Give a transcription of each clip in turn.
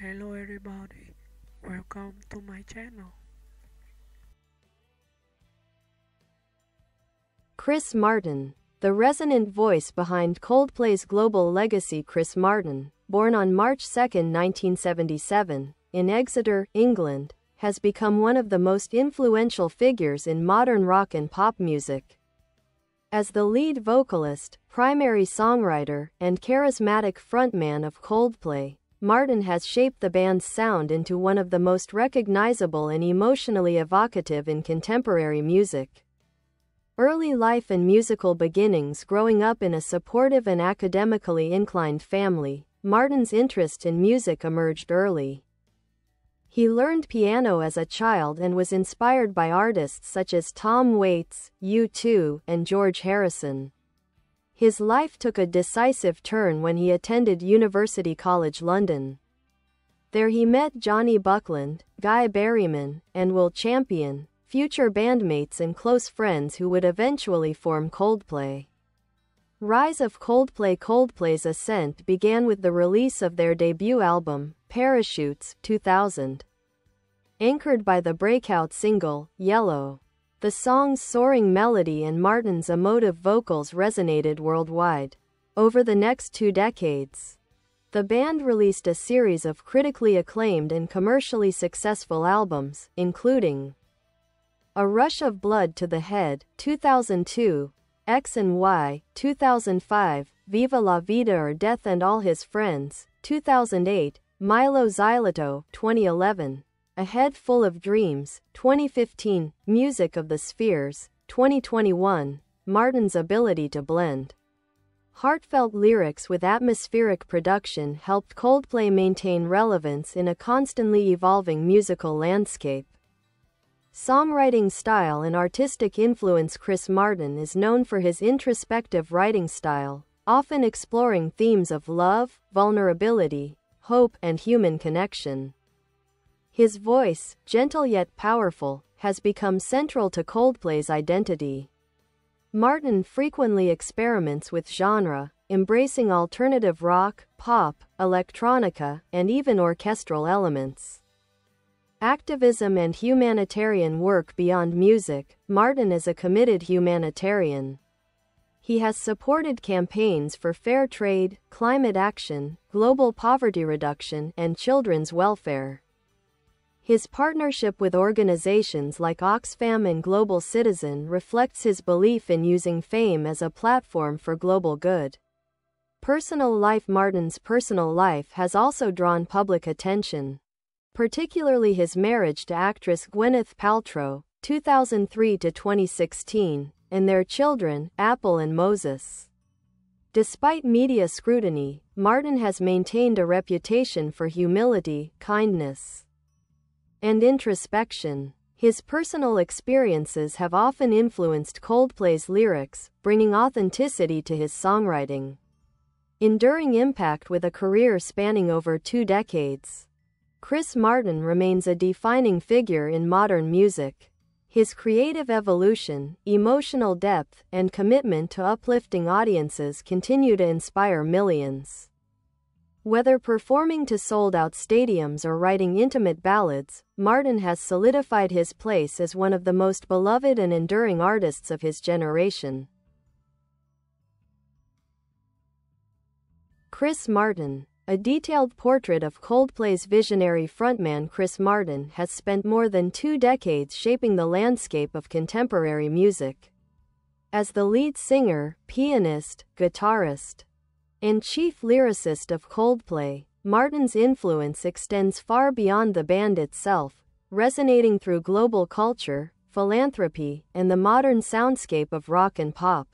Hello everybody, welcome to my channel. Chris Martin, the resonant voice behind Coldplay's global legacy. Chris Martin, born on March 2, 1977, in Exeter, England, has become one of the most influential figures in modern rock and pop music. As the lead vocalist, primary songwriter, and charismatic frontman of Coldplay, Martin has shaped the band's sound into one of the most recognizable and emotionally evocative in contemporary music. Early life and musical beginnings. Growing up in a supportive and academically inclined family, Martin's interest in music emerged early. He learned piano as a child and was inspired by artists such as Tom Waits, U2, and George Harrison. His life took a decisive turn when he attended University College London. There he met Jonny Buckland, Berryman, and Will Champion, future bandmates and close friends who would eventually form Coldplay. Rise of Coldplay. Coldplay's ascent began with the release of their debut album, Parachutes, 2000. Anchored by the breakout single, Yellow. The song's soaring melody and Martin's emotive vocals resonated worldwide. Over the next 2 decades, the band released a series of critically acclaimed and commercially successful albums, including A Rush of Blood to the Head, 2002, X and Y, 2005, Viva la Vida or Death and All His Friends, 2008, Milo Xyloto, 2011, A Head Full of Dreams, 2015, Music of the Spheres, 2021. Martin's ability to blend heartfelt lyrics with atmospheric production helped Coldplay maintain relevance in a constantly evolving musical landscape. Songwriting style and artistic influence. Chris Martin is known for his introspective writing style, often exploring themes of love, vulnerability, hope, and human connection. His voice, gentle yet powerful, has become central to Coldplay's identity. Martin frequently experiments with genre, embracing alternative rock, pop, electronica, and even orchestral elements. Activism and humanitarian work. Beyond music, Martin is a committed humanitarian. He has supported campaigns for fair trade, climate action, global poverty reduction, and children's welfare. His partnership with organizations like Oxfam and Global Citizen reflects his belief in using fame as a platform for global good. Personal life. Martin's personal life has also drawn public attention, particularly his marriage to actress Gwyneth Paltrow, 2003 to 2016, and their children, Apple and Moses. Despite media scrutiny, Martin has maintained a reputation for humility, kindness, and introspection. His personal experiences have often influenced Coldplay's lyrics, bringing authenticity to his songwriting. Enduring impact. With a career spanning over 2 decades, Chris Martin remains a defining figure in modern music. His creative evolution, emotional depth, and commitment to uplifting audiences continue to inspire millions. Whether performing to sold-out stadiums or writing intimate ballads, Martin has solidified his place as one of the most beloved and enduring artists of his generation. Chris Martin. A detailed portrait of Coldplay's visionary frontman. Chris Martin has spent more than 2 decades shaping the landscape of contemporary music. As the lead singer, pianist, guitarist, and chief lyricist of Coldplay, Martin's influence extends far beyond the band itself, resonating through global culture, philanthropy, and the modern soundscape of rock and pop.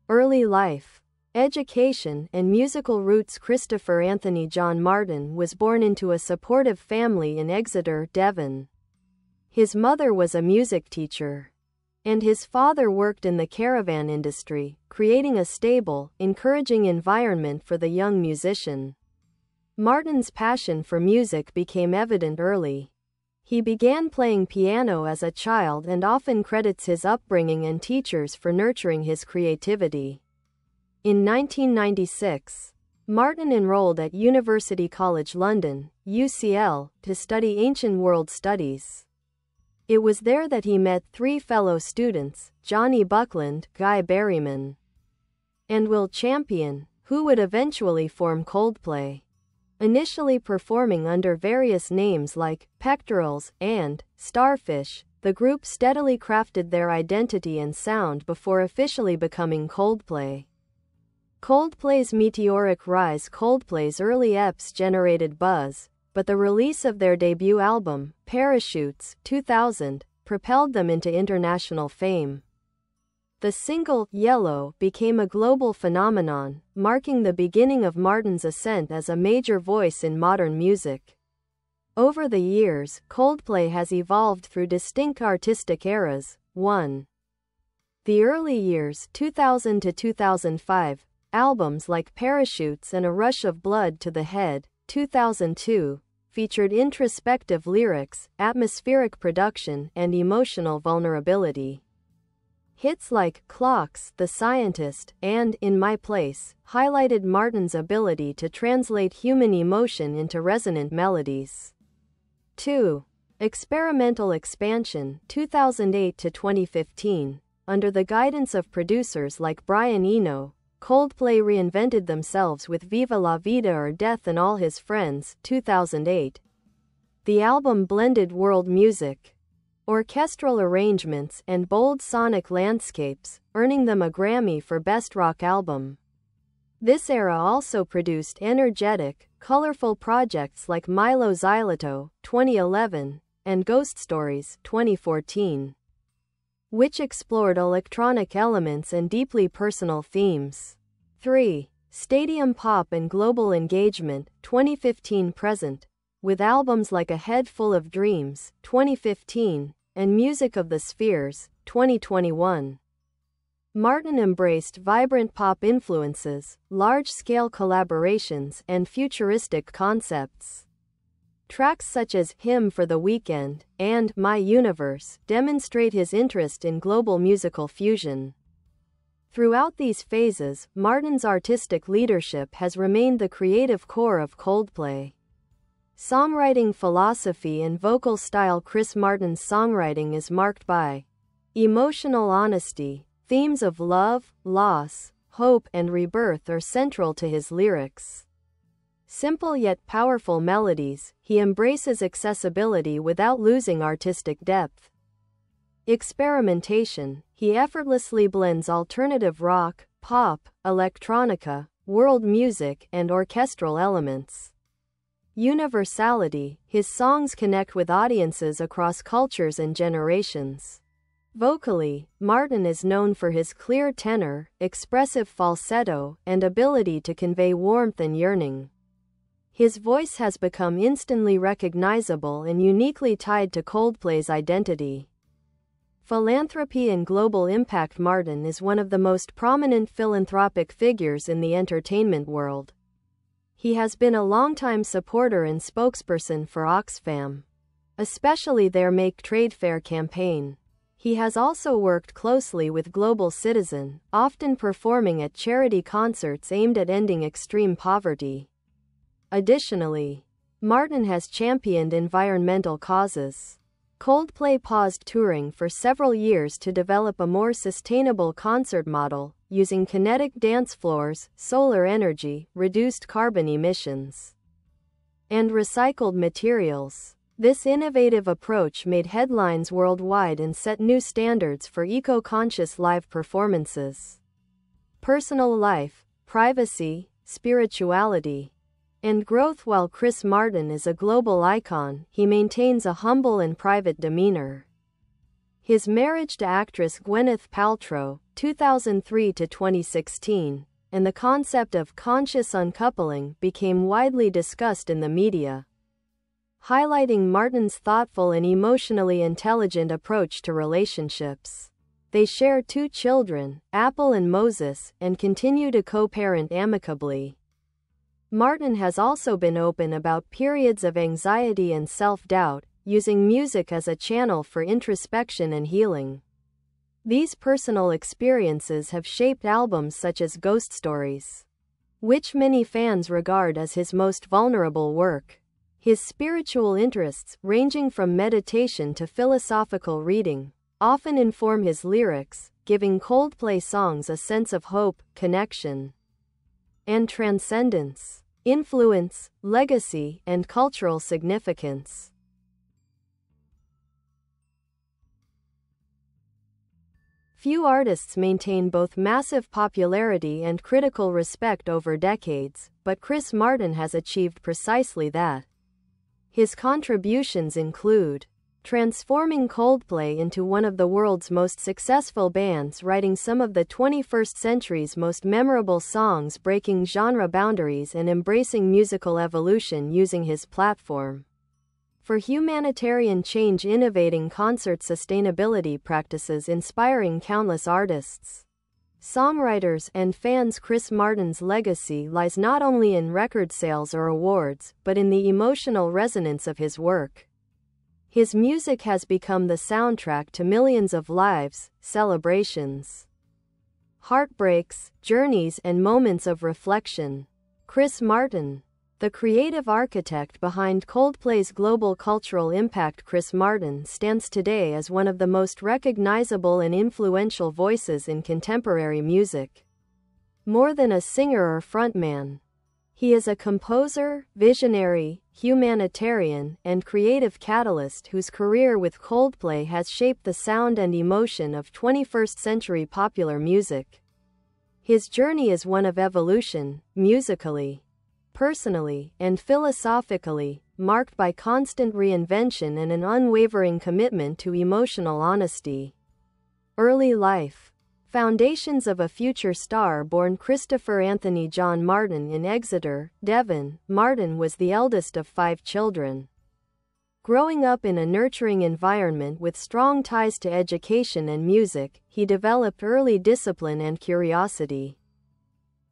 Early life, education, and musical roots. Christopher Anthony John Martin was born into a supportive family in Exeter, Devon. His mother was a music teacher, and his father worked in the caravan industry, creating a stable, encouraging environment for the young musician. Martin's passion for music became evident early. He began playing piano as a child and often credits his upbringing and teachers for nurturing his creativity. In 1996, Martin enrolled at University College London, UCL, to study ancient world studies. It was there that he met three fellow students, Jonny Buckland, Guy Berryman, and Will Champion, who would eventually form Coldplay. Initially performing under various names like Pectorals and Starfish, the group steadily crafted their identity and sound before officially becoming Coldplay. Coldplay's meteoric rise. Coldplay's early EPs generated buzz, but the release of their debut album, Parachutes, 2000, propelled them into international fame. The single, Yellow, became a global phenomenon, marking the beginning of Martin's ascent as a major voice in modern music. Over the years, Coldplay has evolved through distinct artistic eras. 1. The early years, 2000 to 2005, albums like Parachutes and A Rush of Blood to the Head, 2002, featured introspective lyrics, atmospheric production, and emotional vulnerability. Hits like Clocks, The Scientist, and In My Place highlighted Martin's ability to translate human emotion into resonant melodies. 2. Experimental expansion, 2008 to 2015. Under the guidance of producers like Brian Eno, Coldplay reinvented themselves with Viva La Vida or Death and All His Friends, 2008. The album blended world music, orchestral arrangements, and bold sonic landscapes, earning them a Grammy for Best Rock Album. This era also produced energetic, colorful projects like Milo Xyloto, 2011, and Ghost Stories, 2014, which explored electronic elements and deeply personal themes. 3. Stadium pop and global engagement, 2015-present, with albums like A Head Full of Dreams, 2015, and Music of the Spheres, 2021. Martin embraced vibrant pop influences, large-scale collaborations, and futuristic concepts. Tracks such as Hymn for the Weekend and My Universe demonstrate his interest in global musical fusion. Throughout these phases, Martin's artistic leadership has remained the creative core of Coldplay. Songwriting philosophy and vocal style. Chris Martin's songwriting is marked by emotional honesty. Themes of love, loss, hope, and rebirth are central to his lyrics. Simple yet powerful melodies, he embraces accessibility without losing artistic depth. Experimentation, he effortlessly blends alternative rock, pop, electronica, world music, and orchestral elements. Universality, his songs connect with audiences across cultures and generations. Vocally, Martin is known for his clear tenor, expressive falsetto, and ability to convey warmth and yearning. His voice has become instantly recognizable and uniquely tied to Coldplay's identity. Philanthropy and global impact. Martin is one of the most prominent philanthropic figures in the entertainment world. He has been a longtime supporter and spokesperson for Oxfam, especially their Make Trade Fair campaign. He has also worked closely with Global Citizen, often performing at charity concerts aimed at ending extreme poverty. Additionally, Martin has championed environmental causes. Coldplay paused touring for several years to develop a more sustainable concert model, using kinetic dance floors, solar energy, reduced carbon emissions, and recycled materials. This innovative approach made headlines worldwide and set new standards for eco-conscious live performances. Personal life, privacy, spirituality, and growth. While Chris Martin is a global icon, he maintains a humble and private demeanor. His marriage to actress Gwyneth Paltrow, 2003 to 2016, and the concept of conscious uncoupling became widely discussed in the media, highlighting Martin's thoughtful and emotionally intelligent approach to relationships. They share 2 children, Apple and Moses, and continue to co-parent amicably. Martin has also been open about periods of anxiety and self-doubt, using music as a channel for introspection and healing. These personal experiences have shaped albums such as Ghost Stories, which many fans regard as his most vulnerable work. His spiritual interests, ranging from meditation to philosophical reading, often inform his lyrics, giving Coldplay songs a sense of hope, connection, and transcendence, influence, legacy, and cultural significance. Few artists maintain both massive popularity and critical respect over decades, but Chris Martin has achieved precisely that. His contributions include transforming Coldplay into one of the world's most successful bands, writing some of the 21st century's most memorable songs, breaking genre boundaries and embracing musical evolution using his platform for humanitarian change, innovating concert sustainability practices, inspiring countless artists, songwriters, and fans. Chris Martin's legacy lies not only in record sales or awards, but in the emotional resonance of his work. His music has become the soundtrack to millions of lives, celebrations, heartbreaks, journeys, and moments of reflection. Chris Martin, the creative architect behind Coldplay's global cultural impact. Chris Martin stands today as one of the most recognizable and influential voices in contemporary music. More than a singer or frontman, he is a composer, visionary, humanitarian, and creative catalyst whose career with Coldplay has shaped the sound and emotion of 21st-century popular music. His journey is one of evolution, musically, personally, and philosophically, marked by constant reinvention and an unwavering commitment to emotional honesty. Early life. Foundations of a future star. Born Christopher Anthony John Martin in Exeter, Devon, Martin was the eldest of 5 children. Growing up in a nurturing environment with strong ties to education and music, he developed early discipline and curiosity.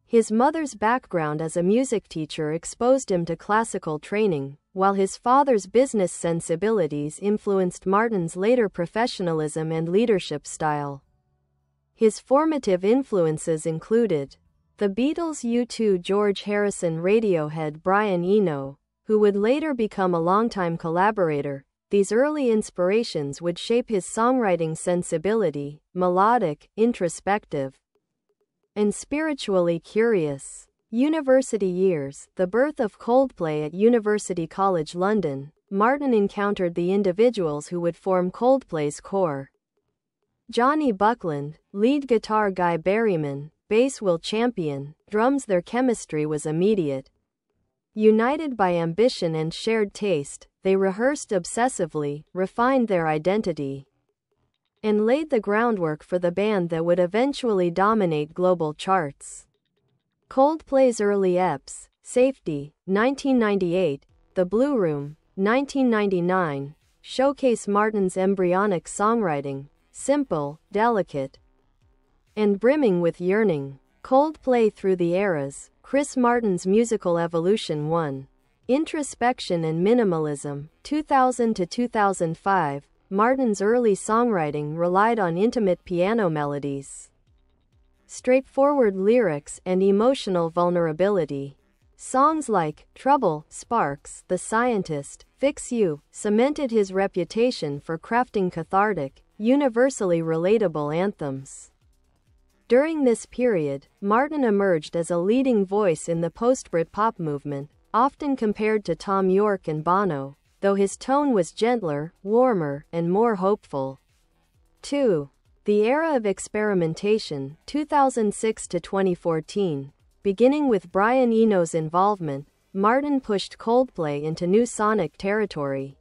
His mother's background as a music teacher exposed him to classical training, while his father's business sensibilities influenced Martin's later professionalism and leadership style. His formative influences included the Beatles, U2, George Harrison, Radiohead, Brian Eno, who would later become a longtime collaborator. These early inspirations would shape his songwriting sensibility, melodic, introspective, and spiritually curious. University years. The birth of Coldplay. At University College London, Martin encountered the individuals who would form Coldplay's core. Jonny Buckland, lead guitar Guy Berryman, bass Will Champion, drums. Their chemistry was immediate. United by ambition and shared taste, they rehearsed obsessively, refined their identity, and laid the groundwork for the band that would eventually dominate global charts. Coldplay's early EPs: Safety, 1998, The Blue Room, 1999, showcase Martin's embryonic songwriting, simple, delicate, and brimming with yearning. Coldplay through the eras. Chris Martin's musical evolution. 1. Introspection and minimalism, 2000 to 2005. Martin's early songwriting relied on intimate piano melodies, straightforward lyrics, and emotional vulnerability. Songs like Trouble, Sparks, The Scientist, Fix You cemented his reputation for crafting cathartic, universally relatable anthems. During this period, Martin emerged as a leading voice in the post-Britpop movement, often compared to Thom Yorke and Bono, though his tone was gentler, warmer, and more hopeful. 2. The era of experimentation, 2006 to 2014. Beginning with Brian Eno's involvement, Martin pushed Coldplay into new sonic territory.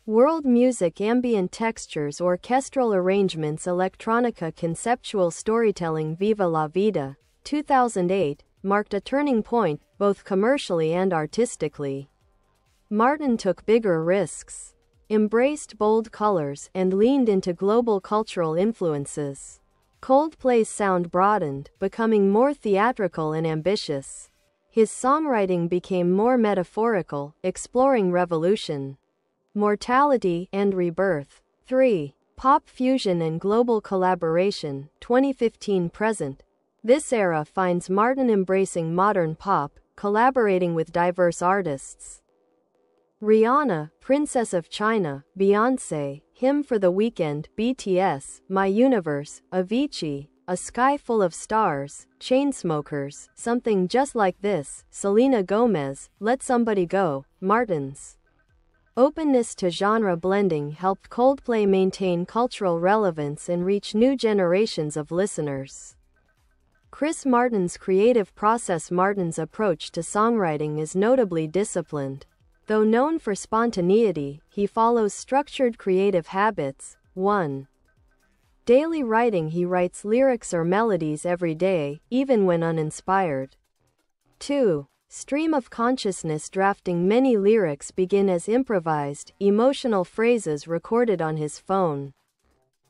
World music, ambient textures, orchestral arrangements, electronica, conceptual storytelling. Viva la Vida, 2008, marked a turning point, both commercially and artistically. Martin took bigger risks, embraced bold colors, and leaned into global cultural influences. Coldplay's sound broadened, becoming more theatrical and ambitious. His songwriting became more metaphorical, exploring revolution, mortality, and rebirth. 3. Pop fusion and global collaboration, 2015-present. This era finds Martin embracing modern pop, collaborating with diverse artists. Rihanna, Princess of China, Beyoncé, Him for the Weekend, BTS, My Universe, Avicii, A Sky Full of Stars, Chainsmokers, Something Just Like This, Selena Gomez, Let Somebody Go, Martins. Openness to genre blending helped Coldplay maintain cultural relevance and reach new generations of listeners. Chris Martin's creative process. Martin's approach to songwriting is notably disciplined. Though known for spontaneity, he follows structured creative habits. 1. Daily writing. He writes lyrics or melodies every day, even when uninspired. 2. Stream of consciousness drafting. Many lyrics begin as improvised, emotional phrases recorded on his phone.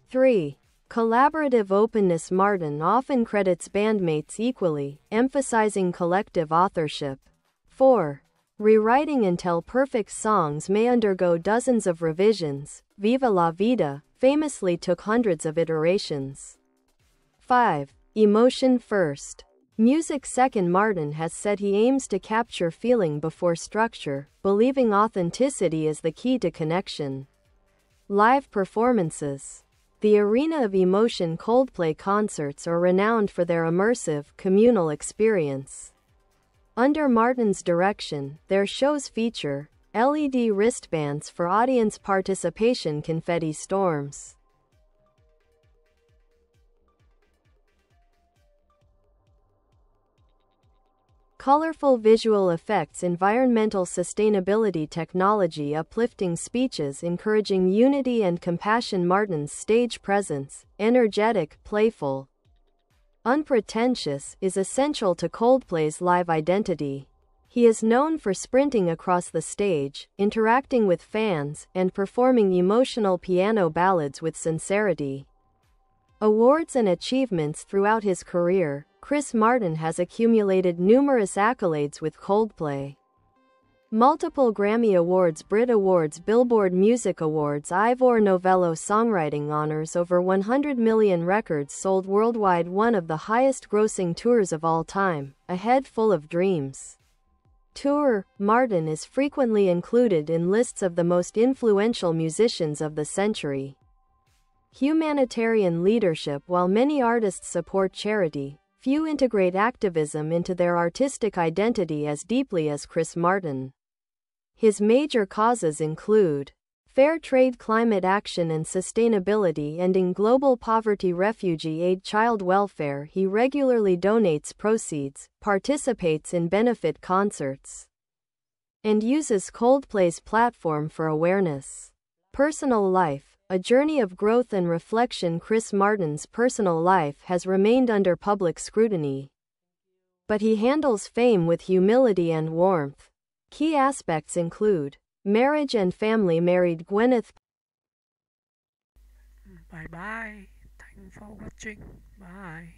3. Collaborative openness. Martin often credits bandmates equally, emphasizing collective authorship. 4. Rewriting until perfect. Songs may undergo dozens of revisions. Viva la Vida famously took hundreds of iterations. 5. Emotion first. Music second. Martin has said he aims to capture feeling before structure, believing authenticity is the key to connection. Live performances. The arena of emotion. Coldplay concerts are renowned for their immersive, communal experience. Under Martin's direction, their shows feature LED wristbands for audience participation, confetti storms, colorful visual effects, environmental sustainability technology, uplifting speeches encouraging unity and compassion. Martin's stage presence, energetic, playful, unpretentious, is essential to Coldplay's live identity. He is known for sprinting across the stage, interacting with fans, and performing emotional piano ballads with sincerity. Awards and achievements. Throughout his career, Chris Martin has accumulated numerous accolades with Coldplay. Multiple Grammy Awards, Brit Awards, Billboard Music Awards, Ivor Novello Songwriting Honors, over 100 million records sold worldwide, one of the highest-grossing tours of all time, A Head Full of Dreams tour. Martin is frequently included in lists of the most influential musicians of the century. Humanitarian leadership. While many artists support charity, few integrate activism into their artistic identity as deeply as Chris Martin. His major causes include fair trade, climate action and sustainability, ending global poverty, refugee aid, child welfare. He regularly donates proceeds, participates in benefit concerts, and uses Coldplay's platform for awareness. Personal life. A journey of growth and reflection. Chris Martin's personal life has remained under public scrutiny, but he handles fame with humility and warmth. Key aspects include marriage and family. Married Gwyneth. Bye bye. Thanks for watching. Bye.